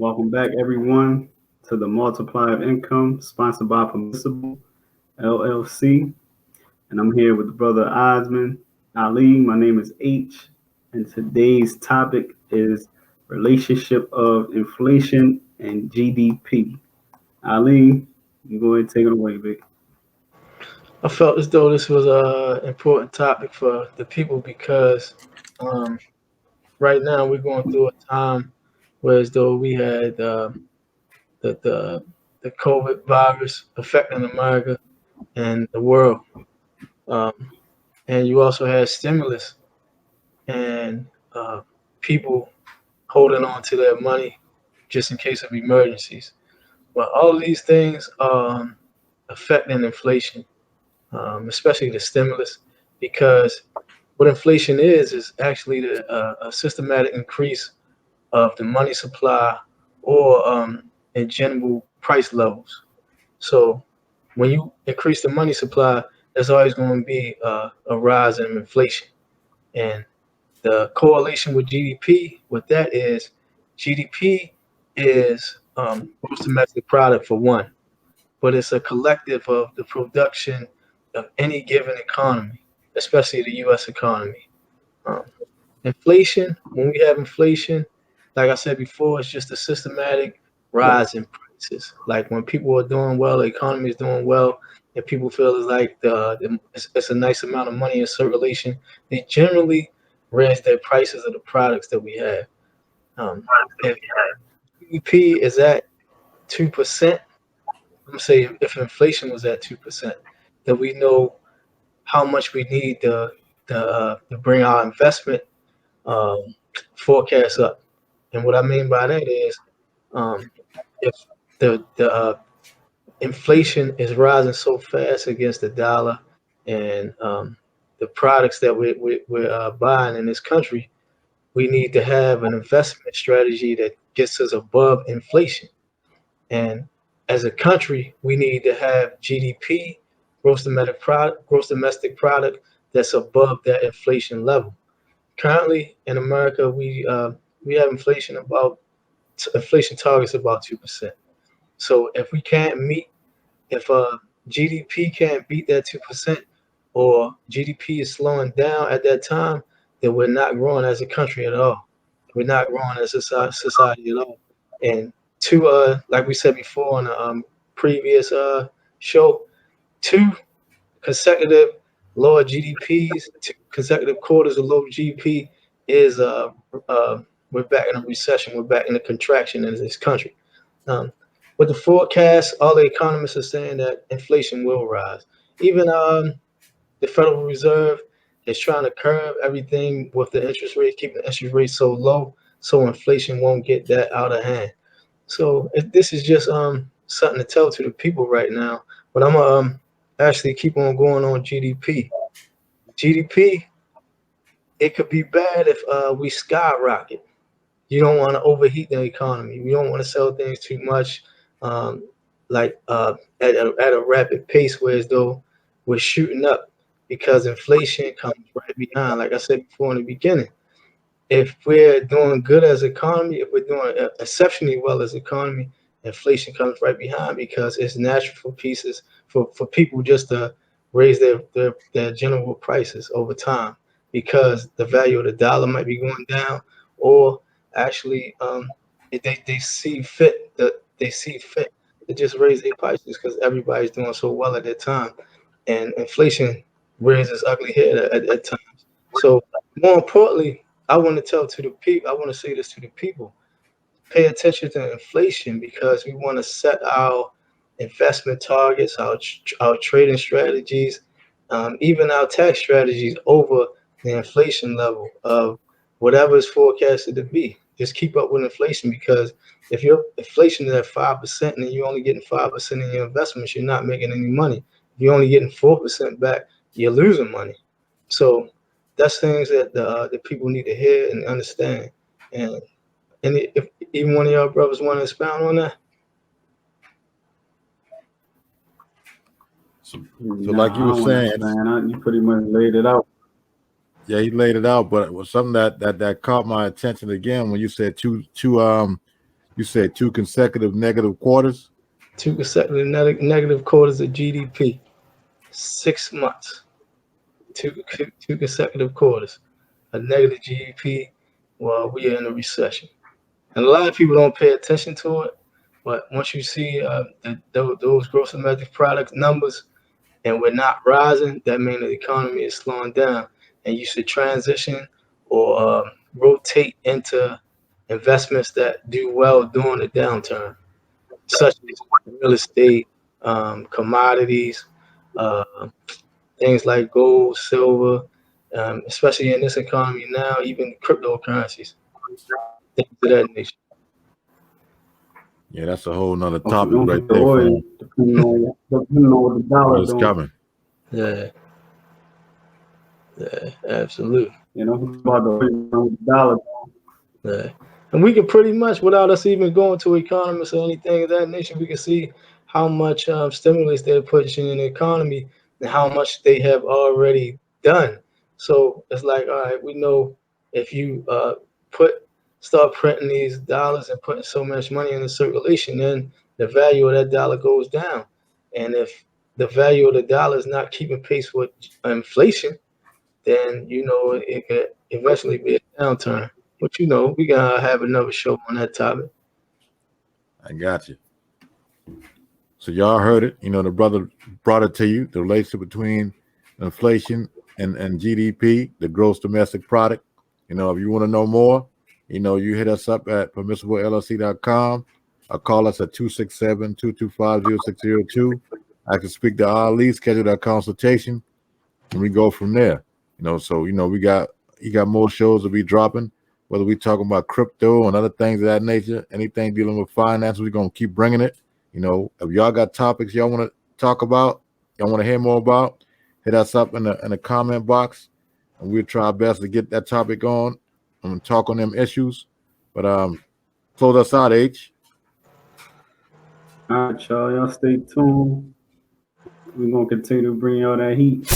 Welcome back, everyone, to the Multiply of Income, sponsored by Permissible LLC. And I'm here with the brother Osman Ali. My name is H, and today's topic is relationship of inflation and GDP. Ali, you go ahead and take it away, Vic. I felt as though this was a important topic for the people because um, right now we're going through a time where as though we had the, the the COVID virus affecting America and the world, um, and you also had stimulus and people holding on to their money just in case of emergencies. But all of these things are affecting inflation, especially the stimulus, because what inflation is actually a systematic increase of the money supply or in general price levels. So when you increase the money supply, there's always going to be a rise in inflation. And the correlation with GDP, what that is, GDP is gross domestic product for one, but it's a collective of the production of any given economy, especially the U.S. economy. Um, Inflation, when we have inflation, like I said before, it's just a systematic rise in prices. Like when people are doing well, the economy is doing well, and people feel it's like it's a nice amount of money in circulation, they generally raise their prices of the products that we have. If GDP is at 2%, I'm gonna say if inflation was at 2%, then we know how much we need to bring our investment um, forecast up. And what I mean by that is, um, if the inflation is rising so fast against the dollar and the products that we're buying in this country, we need to have an investment strategy that gets us above inflation. And as a country, we need to have GDP, gross domestic product, that's above that inflation level. Currently in America, we have inflation targets about 2%. So if we can't meet, if GDP can't beat that 2%, or GDP is slowing down at that time, then we're not growing as a country at all. We're not growing as a society at all. And two, like we said before on the previous show, two consecutive lower GDPs, two consecutive quarters of low GDP is uh, we're back in a recession. We're back in a contraction in this country. Um, with the forecast, all the economists are saying that inflation will rise. Even the Federal Reserve is trying to curb everything with the interest rate, keeping the interest rate so low, so inflation won't get that out of hand. So this is just something to tell to the people right now. But I'm gonna actually keep on going on GDP. GDP, it could be bad if we skyrocket. You don't want to overheat the economy. We don't want to sell things too much, um, like at a rapid pace, where as though we're shooting up because inflation comes right behind. Like I said before in the beginning, if we're doing good as economy, if we're doing exceptionally well as economy, inflation comes right behind because it's natural for pieces for people just to raise their general prices over time because the value of the dollar might be going down, or actually they see fit that they see fit to just raise their prices because everybody's doing so well at that time, and inflation rears its ugly head at times. So more importantly, I want to tell to the people, I want to say this to the people: pay attention to inflation because we want to set our investment targets, our trading strategies, even our tax strategies over the inflation level of whatever is forecasted to be. Just keep up with inflation because if your inflation is at 5% and you're only getting 5% in your investments, you're not making any money. If you're only getting 4% back, you're losing money. So that's things that the people need to hear and understand. And if even one of y'all brothers want to expound on that. So No, like I you were don't want to saying, expand. You pretty much laid it out. yeah, he laid it out, but it was something that caught my attention again when you said You said 2 consecutive negative quarters. 2 consecutive negative quarters of GDP. 6 months. Two consecutive quarters of negative GDP while we are in a recession. And a lot of people don't pay attention to it, but once you see those gross domestic product numbers and we're not rising, that means the economy is slowing down, and you should transition or rotate into investments that do well during the downturn, such as real estate, commodities, uh, things like gold, silver, especially in this economy now, even cryptocurrencies, things of that nature. Yeah, that's a whole nother Okay, topic don't right forget the there. oil, depending on what the dollar What's doing. coming? Yeah, yeah, absolutely. You know, about the oil, what the dollar doing. Yeah. And we can pretty much, without us even going to economists or anything of that nature, we can see how much stimulus they're pushing in the economy and how much they have already done. So it's like, all right, we know if you start printing these dollars and putting so much money in the circulation, then the value of that dollar goes down. And if the value of the dollar is not keeping pace with inflation, then it could eventually be a downturn. But we gotta have another show on that topic. I got you. So y'all heard it. The brother brought it to you. The relationship between inflation and GDP, the gross domestic product. If you want to know more, you hit us up at permissiblellc.com or call us at 267-225-0602. I can speak to Ali, schedule that consultation, and we go from there. So you got more shows to be dropping, whether we talking about crypto and other things of that nature, anything dealing with finance, we're gonna keep bringing it. If y'all got topics y'all want to talk about, y'all want to hear more about, hit us up in the comment box, and we'll try our best to get that topic on and talk on them issues. But close us out, H. All right, y'all. Y'all stay tuned. We're gonna continue to bring y'all that heat.